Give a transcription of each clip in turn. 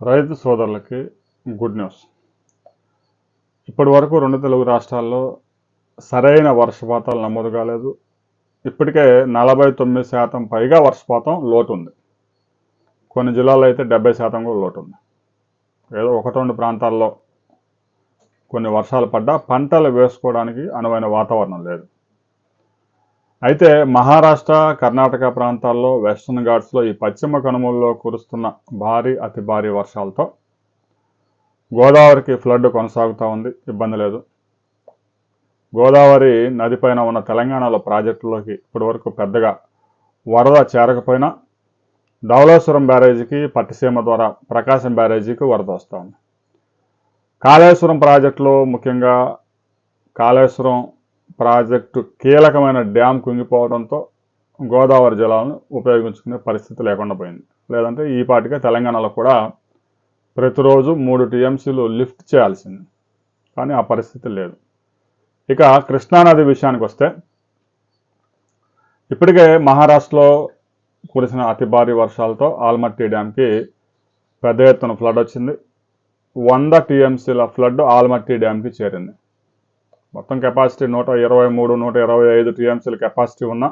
రైతు సోదరులకి good news. ఇప్పటి వరకు 2 తెలుగు రాష్ట్రాల్లో సరైన వర్షపాతాలు నమోదు కాలేదు. ఇప్పటికే 49% పైగా వర్షపాతం లోటు ఉంది. కొన్ని జిల్లాల్లో అయితే 70% కూడా లోటు ఉంది. ఏదో 1-2 ప్రాంతాల్లో కొన్ని వర్షాలు పడ్డా పంటలు వేసుకోవడానికి అనువైన వాతావరణం లేదు. అయితే మహారాష్ట్ర, కర్ణాటక ప్రాంతాల్లో, వెస్టర్న్ ఘాట్స్లో ఈ పశ్చిమ కనుమల్లో కురుస్తున్న భారీ అతి భారీ వర్షాలతో గోదావరికి ఫ్లడ్ కొనసాగుతూ ఉంది. ఇబ్బంది లేదు. గోదావరి నదిపైన ఉన్న తెలంగాణలో ప్రాజెక్టులోకి ఇప్పటివరకు పెద్దగా వరద చేరకపోయినా ధవళేశ్వరం బ్యారేజీకి, పట్టిసీమ ద్వారా ప్రకాశం బ్యారేజీకి వరద వస్తూ ఉంది. కాళేశ్వరం ప్రాజెక్టులో ముఖ్యంగా కాళేశ్వరం ప్రాజెక్టు కీలకమైన డ్యామ్ కుంగిపోవడంతో గోదావరి జలాలను ఉపయోగించుకునే పరిస్థితి లేకుండా పోయింది. లేదంటే ఈ పాటికే తెలంగాణలో కూడా ప్రతిరోజు 3 టీఎంసీలు లిఫ్ట్ చేయాల్సింది. కానీ ఆ పరిస్థితి లేదు. ఇక కృష్ణానది విషయానికి వస్తే ఇప్పటికే మహారాష్ట్రలో కురిసిన అతి భారీ వర్షాలతో ఆల్మట్టి డ్యాంకి పెద్ద ఎత్తున ఫ్లడ్ వచ్చింది. 100 టీఎంసీల ఫ్లడ్ ఆల్మట్టి డ్యాంకి చేరింది. మొత్తం కెపాసిటీ 123-125 టీఎంసీల కెపాసిటీ ఉన్న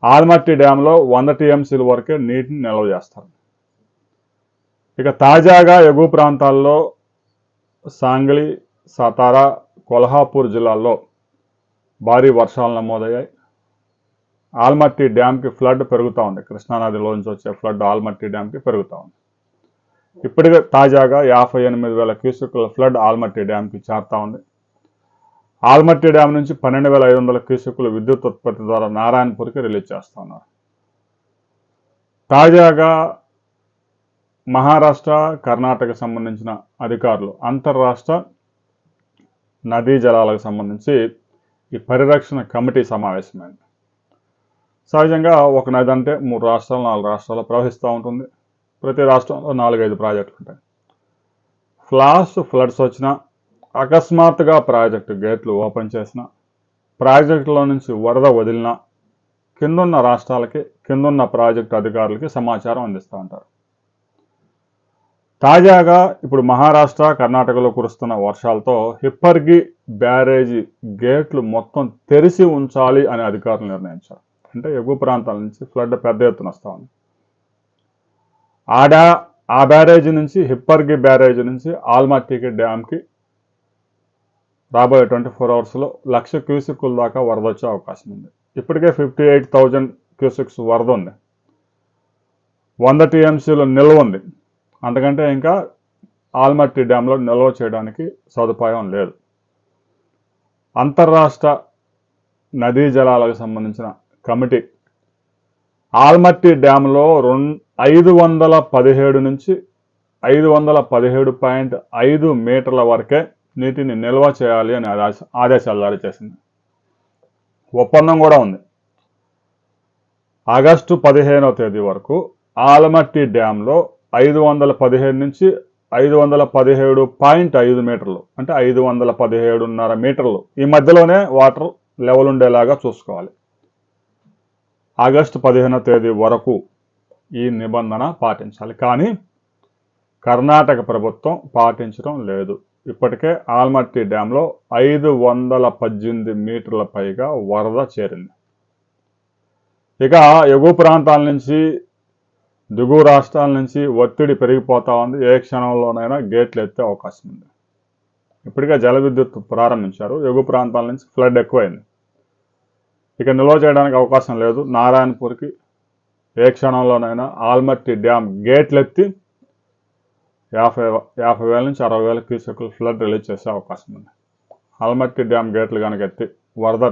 ఆల్మట్టి డ్యాంలో 100 టీఎంసీల వరకే నీటిని నిల్వ చేస్తారు. ఇక తాజాగా ఎగువ ప్రాంతాల్లో సాంగ్లీ, సతారా, కొల్హాపూర్ జిల్లాల్లో భారీ వర్షాలు నమోదయ్యాయి. ఆల్మట్టి డ్యాంకి ఫ్లడ్ పెరుగుతూ ఉంది. కృష్ణానదిలోంచి వచ్చే ఫ్లడ్ ఆల్మట్టి డ్యాంకి పెరుగుతూ ఉంది. ఇప్పటికే తాజాగా 58,000 క్యూసెక్కుల ఫ్లడ్ ఆల్మట్టి డ్యాంకి చేరుతూ ఉంది. ఆల్మట్టి డ్యామ్ నుంచి 12,500 క్యూసెక్కుల విద్యుత్ ఉత్పత్తి ద్వారా నారాయణపూర్కి రిలీజ్ చేస్తున్నారు. తాజాగా మహారాష్ట్ర, కర్ణాటకకు సంబంధించిన అధికారులు అంతర్రాష్ట్ర నదీ జలాలకు సంబంధించి ఈ పరిరక్షణ కమిటీ సమావేశమైంది. సహజంగా ఒక నది అంటే 3 రాష్ట్రాలు, 4 రాష్ట్రాలు ప్రవహిస్తూ ఉంటుంది. ప్రతి రాష్ట్రంలో 4-5 ప్రాజెక్టులు ఉంటాయి. ఫ్లడ్స్ వచ్చినా, అకస్మాత్తుగా ప్రాజెక్టు గేట్లు ఓపెన్ చేసిన, ప్రాజెక్టులో నుంచి వరద వదిలినా కిందున్న రాష్ట్రాలకి, కిందున్న ప్రాజెక్టు అధికారులకి సమాచారం అందిస్తూ ఉంటారు. తాజాగా ఇప్పుడు మహారాష్ట్ర, కర్ణాటకలో కురుస్తున్న వర్షాలతో హిప్పర్గి బ్యారేజీ గేట్లు మొత్తం తెరిచి ఉంచాలి అని అధికారులు నిర్ణయించారు. అంటే ఎగువ ప్రాంతాల నుంచి ఫ్లడ్ పెద్ద ఎత్తున వస్తూ ఉంది. ఆ బ్యారేజీ నుంచి, హిప్పర్గి బ్యారేజీ నుంచి ఆల్మట్టి డ్యామ్కి రాబోయే 24 అవర్స్లో 1,00,000 క్యూసెక్కుల దాకా వరద వచ్చే అవకాశం ఉంది. ఇప్పటికే 58,000 క్యూసెక్స్ వరద ఉంది. 100 టీఎంసీలు నిల్వ ఉంది. అంతకంటే ఇంకా ఆల్మట్టి డ్యాంలో నిల్వ చేయడానికి సదుపాయం లేదు. అంతర్రాష్ట్ర నదీ జలాలకు సంబంధించిన కమిటీ ఆల్మట్టి డ్యాంలో 517 నుంచి 517.5 మీటర్ల వరకే నీటిని నిల్వ చేయాలి అని ఆదేశాలు జారీ చేసింది. ఒప్పందం కూడా ఉంది. ఆగస్టు 15వ తేదీ వరకు ఆల్మట్టి డ్యాంలో 517 నుంచి 517.5 మీటర్లు, అంటే 517.5 మీటర్లు ఈ మధ్యలోనే వాటర్ లెవెల్ ఉండేలాగా చూసుకోవాలి. ఆగస్టు 15వ తేదీ వరకు ఈ నిబంధన పాటించాలి. కానీ కర్ణాటక ప్రభుత్వం పాటించడం లేదు. ఇప్పటికే ఆల్మట్టి డ్యాంలో 518 మీటర్ల పైగా వరద చేరింది. ఇక ఎగువ ప్రాంతాల నుంచి, దిగువ రాష్ట్రాల నుంచి ఒత్తిడి పెరిగిపోతూ ఉంది. ఏ క్షణంలోనైనా గేట్లు ఎత్తే అవకాశం ఉంది. ఇప్పటికే జల విద్యుత్ ప్రారంభించారు. ఎగువ ప్రాంతాల నుంచి ఫ్లడ్ ఎక్కువైంది. ఇక నిల్వ చేయడానికి అవకాశం లేదు. నారాయణపూర్కి ఏ క్షణంలోనైనా ఆల్మట్టి డ్యామ్ గేట్లు ఎత్తి 50,000 నుంచి 60,000 క్యూసెక్కుల ఫ్లడ్ రిలీజ్ చేసే అవకాశం ఉంది. ఆల్మట్టి డ్యామ్ గేట్లు కనుక ఎత్తి వరద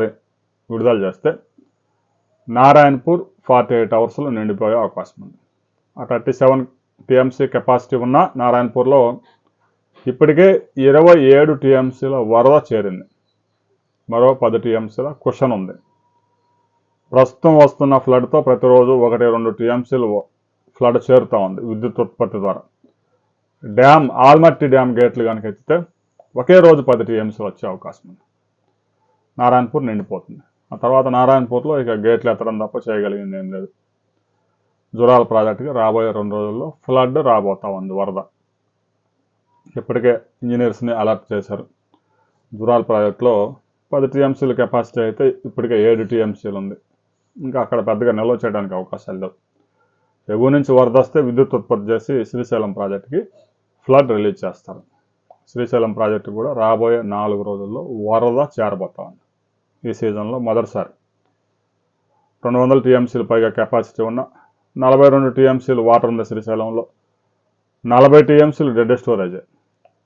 విడుదల చేస్తే నారాయణపూర్ 48 అవర్స్లో నిండిపోయే అవకాశం ఉంది. 37 టీఎంసీ కెపాసిటీ ఉన్న నారాయణపూర్లో ఇప్పటికే 27 టీఎంసీల వరద చేరింది. మరో 10 టీఎంసీల కుషన్ ఉంది. ప్రస్తుతం వస్తున్న ఫ్లడ్తో ప్రతిరోజు 1-2 టీఎంసీలు ఫ్లడ్ చేరుతూ ఉంది విద్యుత్ ఉత్పత్తి ద్వారా. ఆల్మట్టి డ్యామ్ గేట్లు కనుక ఎత్తితే ఒకే రోజు 10 టీఎంసీలు వచ్చే అవకాశం ఉంది. నారాయణపూర్ నిండిపోతుంది. ఆ తర్వాత నారాయణపూర్లో ఇక గేట్లు ఎత్తడం తప్ప చేయగలిగింది ఏం లేదు. జురాల ప్రాజెక్టుకి రాబోయే 2 రోజుల్లో ఫ్లడ్ రాబోతా ఉంది, వరద. ఇప్పటికే ఇంజనీర్స్ని అలర్ట్ చేశారు. జురాల ప్రాజెక్టులో 10 టీఎంసీల కెపాసిటీ అయితే ఇప్పటికే 7 టీఎంసీలు ఉంది. ఇంకా అక్కడ పెద్దగా నిల్వ చేయడానికి అవకాశాలు లేవు. ఎగువ నుంచి వరద వస్తే విద్యుత్ ఉత్పత్తి చేసి శ్రీశైలం ప్రాజెక్టుకి ఫ్లడ్ రిలీజ్ చేస్తారు. శ్రీశైలం ప్రాజెక్టు కూడా రాబోయే 4 రోజుల్లో వరద చేరబోతా ఉంది. ఈ సీజన్లో మొదటిసారి 200 టీఎంసీలు పైగా కెపాసిటీ ఉన్న 42 టీఎంసీలు వాటర్ ఉంది శ్రీశైలంలో. 40 టీఎంసీలు డెడ్ స్టోరేజే,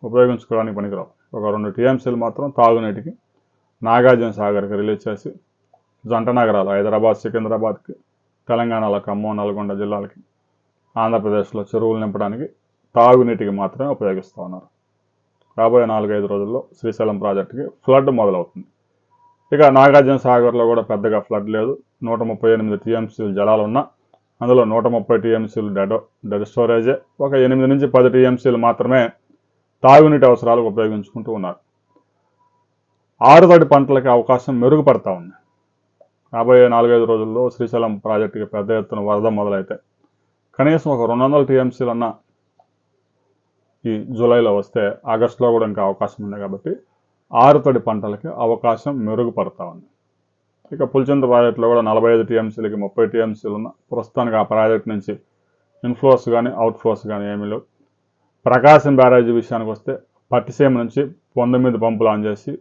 ఉపయోగించుకోవడానికి పనికిరావు. ఒక 2 టీఎంసీలు మాత్రం తాగునీటికి నాగార్జున సాగర్కి రిలీజ్ చేసి జంట నగరాలు హైదరాబాద్, సికింద్రాబాద్కి, తెలంగాణలో ఖమ్మం, నల్గొండ జిల్లాలకి, ఆంధ్రప్రదేశ్లో చెరువులు నింపడానికి తాగునీటికి మాత్రమే ఉపయోగిస్తూ ఉన్నారు. రాబోయే 4-5 రోజుల్లో శ్రీశైలం ప్రాజెక్టుకి ఫ్లడ్ మొదలవుతుంది. ఇక నాగార్జున సాగర్లో కూడా పెద్దగా ఫ్లడ్ లేదు. 138 టీఎంసీలు జలాలు ఉన్నా అందులో 130 టీఎంసీలు డెడ్ స్టోరేజే. ఒక 8 నుంచి 10 టీఎంసీలు మాత్రమే తాగునీటి అవసరాలకు ఉపయోగించుకుంటూ ఉన్నారు. ఆరుతడి పంటలకి అవకాశం మెరుగుపడతా ఉంది. రాబోయే 4-5 రోజుల్లో శ్రీశైలం ప్రాజెక్టుకి పెద్ద ఎత్తున వరద మొదలైతే కనీసం ఒక 200 టీఎంసీలు అన్న ఈ జూలైలో వస్తే ఆగస్టులో కూడా ఇంకా అవకాశం ఉంది. కాబట్టి ఆరుతడి పంటలకి అవకాశం మెరుగుపడతా ఉంది. ఇక పులిచింత ప్రాజెక్టులో కూడా 45 టీఎంసీలకి 30 టీఎంసీలు ఉన్న ప్రస్తుతానికి ఆ ప్రాజెక్టు నుంచి ఇన్ఫ్లోస్ కానీ అవుట్ఫ్లోస్ కానీ ఏమీ లేవు. ప్రకాశం బ్యారేజీ విషయానికి వస్తే పట్టిసీమ నుంచి 19 పంపులు ఆన్ చేసి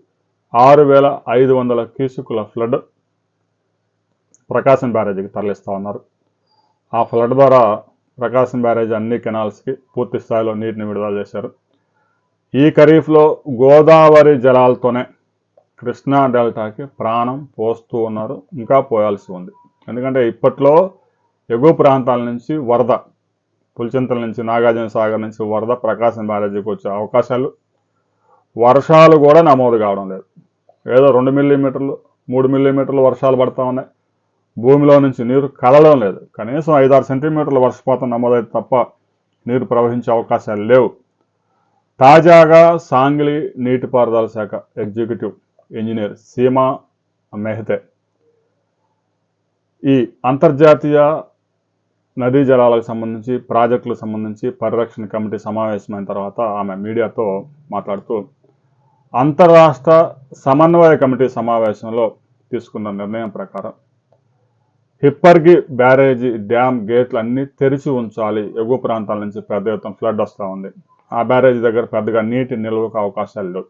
6,500 క్యూసెక్కుల ఫ్లడ్ ప్రకాశం బ్యారేజీకి తరలిస్తూ ఉన్నారు. ఆ ఫ్లడ్ ద్వారా ప్రకాశం బ్యారేజీ అన్ని కెనాల్స్కి పూర్తి స్థాయిలో నీటిని విడుదల చేశారు. ఈ ఖరీఫ్లో గోదావరి జలాలతోనే కృష్ణా డెల్టాకి ప్రాణం పోస్తూ ఉన్నారు, ఇంకా పోయాల్సి ఉంది. ఎందుకంటే ఇప్పట్లో ఎగువ ప్రాంతాల నుంచి వరద, పులిచింతల నుంచి, నాగార్జున సాగర్ నుంచి వరద ప్రకాశం బ్యారేజీకి వచ్చే అవకాశాలు, వర్షాలు కూడా నమోదు కావడం లేదు. ఏదో 2 మిల్లీమీటర్లు 3 మిల్లీమీటర్లు వర్షాలు పడతా ఉన్నాయి. భూమిలో నుంచి నీరు కదలడం లేదు. కనీసం 5-6 సెంటీమీటర్ల వర్షపాతం నమోదైతే తప్ప నీరు ప్రవహించే అవకాశాలు లేవు. తాజాగా సాంగ్లీ నీటిపారుదల శాఖ ఎగ్జిక్యూటివ్ ఇంజనీర్ సీమా మెహతే ఈ అంతర్జాతీయ నదీ జలాలకు సంబంధించి, ప్రాజెక్టులకు సంబంధించి పరిరక్షణ కమిటీ సమావేశమైన తర్వాత ఆమె మీడియాతో మాట్లాడుతూ అంతర్రాష్ట్ర సమన్వయ కమిటీ సమావేశంలో తీసుకున్న నిర్ణయం ప్రకారం హిప్పర్గి బ్యారేజీ డ్యామ్ గేట్లు అన్నీ తెరిచి ఉంచాలి. ఎగువ ప్రాంతాల నుంచి పెద్ద ఎత్తున ఫ్లడ్ వస్తూ ఉంది. ఆ బ్యారేజీ దగ్గర పెద్దగా నీటి నిల్వకు అవకాశాలు లేవు.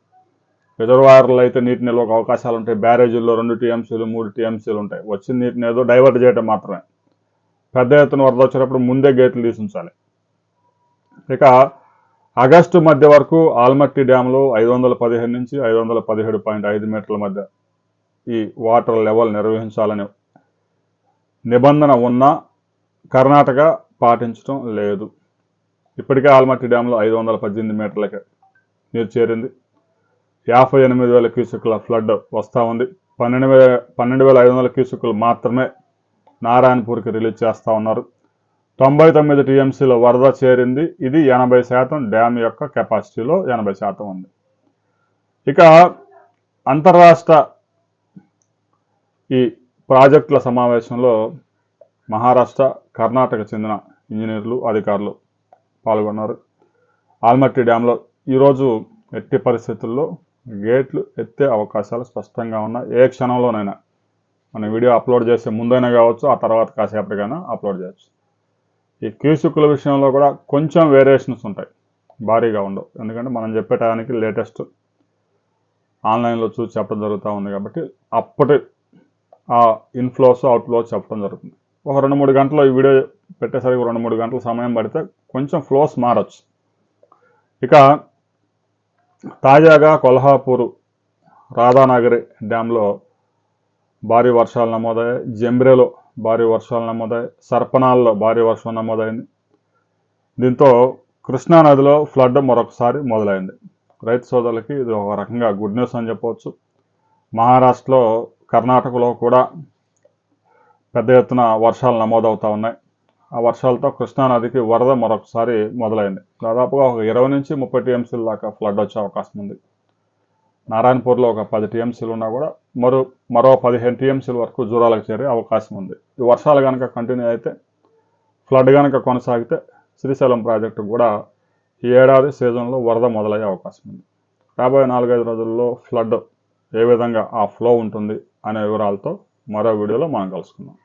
రిజర్వాయర్లు అయితే నీటి నిల్వకు అవకాశాలు ఉంటాయి. బ్యారేజీల్లో 2 టీఎంసీలు 3 టీఎంసీలు ఉంటాయి. వచ్చిన నీటిని ఏదో డైవర్ట్ చేయడం మాత్రమే. పెద్ద ఎత్తున వరద వచ్చేటప్పుడు ముందే గేట్లు తీసి ఉంచాలి. ఇక ఆగస్టు మధ్య వరకు ఆల్మట్టి డ్యాంలో 515 నుంచి 517.5 మీటర్ల మధ్య ఈ వాటర్ లెవెల్ నిర్వహించాలని నిబంధన ఉన్నా కర్ణాటక పాటించడం లేదు. ఇప్పటికే ఆల్మట్టి డ్యాంలో 518 మీటర్లకి నీరు చేరింది. 58,000 క్యూసెక్కుల ఫ్లడ్ వస్తూ ఉంది. 12,500 క్యూసెక్కులు మాత్రమే నారాయణపూర్కి రిలీజ్ చేస్తూ ఉన్నారు. 99 టీఎంసీల వరద చేరింది. ఇది 80% డ్యామ్ యొక్క కెపాసిటీలో 80% ఉంది. ఇక అంతర్రాష్ట్ర ఈ ప్రాజెక్టుల సమావేశంలో మహారాష్ట్ర, కర్ణాటక చెందిన ఇంజనీర్లు, అధికారులు పాల్గొన్నారు. ఆల్మట్టి డ్యాంలో ఈరోజు ఎట్టి పరిస్థితుల్లో గేట్లు ఎత్తే అవకాశాలు స్పష్టంగా ఉన్నాయి. ఏ క్షణంలోనైనా మన వీడియో అప్లోడ్ చేసే ముందైనా కావచ్చు, ఆ తర్వాత కాసేపటికైనా అప్లోడ్ చేయొచ్చు. ఈ క్యూసెక్కుల విషయంలో కూడా కొంచెం వేరియేషన్స్ ఉంటాయి, భారీగా ఉండవు. ఎందుకంటే మనం చెప్పే టైంకి లేటెస్ట్ ఆన్లైన్లో చూసి చెప్పడం జరుగుతూ ఉంది. కాబట్టి అప్పటి ఆ ఇన్ఫ్లోస్ అవుట్ఫ్లోస్ చెప్పడం జరుగుతుంది. ఒక 2-3 గంటలు ఈ వీడియో పెట్టేసరికి 2-3 గంటల సమయం పడితే కొంచెం ఫ్లోస్ మారచ్చు. ఇక తాజాగా కొల్హాపూర్ రాధానగరి డ్యాంలో భారీ వర్షాలు నమోదయ్యాయి. జంబ్రేలో భారీ వర్షాలు నమోదయ్యాయి. సర్పనాల్లో భారీ వర్షం నమోదైంది. దీంతో కృష్ణానదిలో ఫ్లడ్ మరొకసారి మొదలైంది. రైతు సోదరులకి ఇది ఒక రకంగా గుడ్ న్యూస్ అని చెప్పవచ్చు. మహారాష్ట్రలో, కర్ణాటకలో కూడా పెద్ద ఎత్తున వర్షాలు నమోదవుతూ ఉన్నాయి. ఆ వర్షాలతో కృష్ణానదికి వరద మరొకసారి మొదలైంది. దాదాపుగా ఒక 20 నుంచి 30 టీఎంసీల దాకా ఫ్లడ్ వచ్చే అవకాశం ఉంది. నారాయణపూర్లో ఒక 10 టీఎంసీలు ఉన్నా కూడా మరో 15 టీఎంసీల వరకు జూరాలకు చేరే అవకాశం ఉంది. ఈ వర్షాలు కనుక కంటిన్యూ అయితే ఫ్లడ్ కనుక కొనసాగితే శ్రీశైలం ప్రాజెక్టు కూడా ఈ ఏడాది సీజన్లో వరద మొదలయ్యే అవకాశం ఉంది. రాబోయే 4-5 రోజుల్లో ఫ్లడ్ ఏ విధంగా ఆ ఫ్లో ఉంటుంది అనే వివరాలతో మరో వీడియోలో మనం కలుసుకుందాం.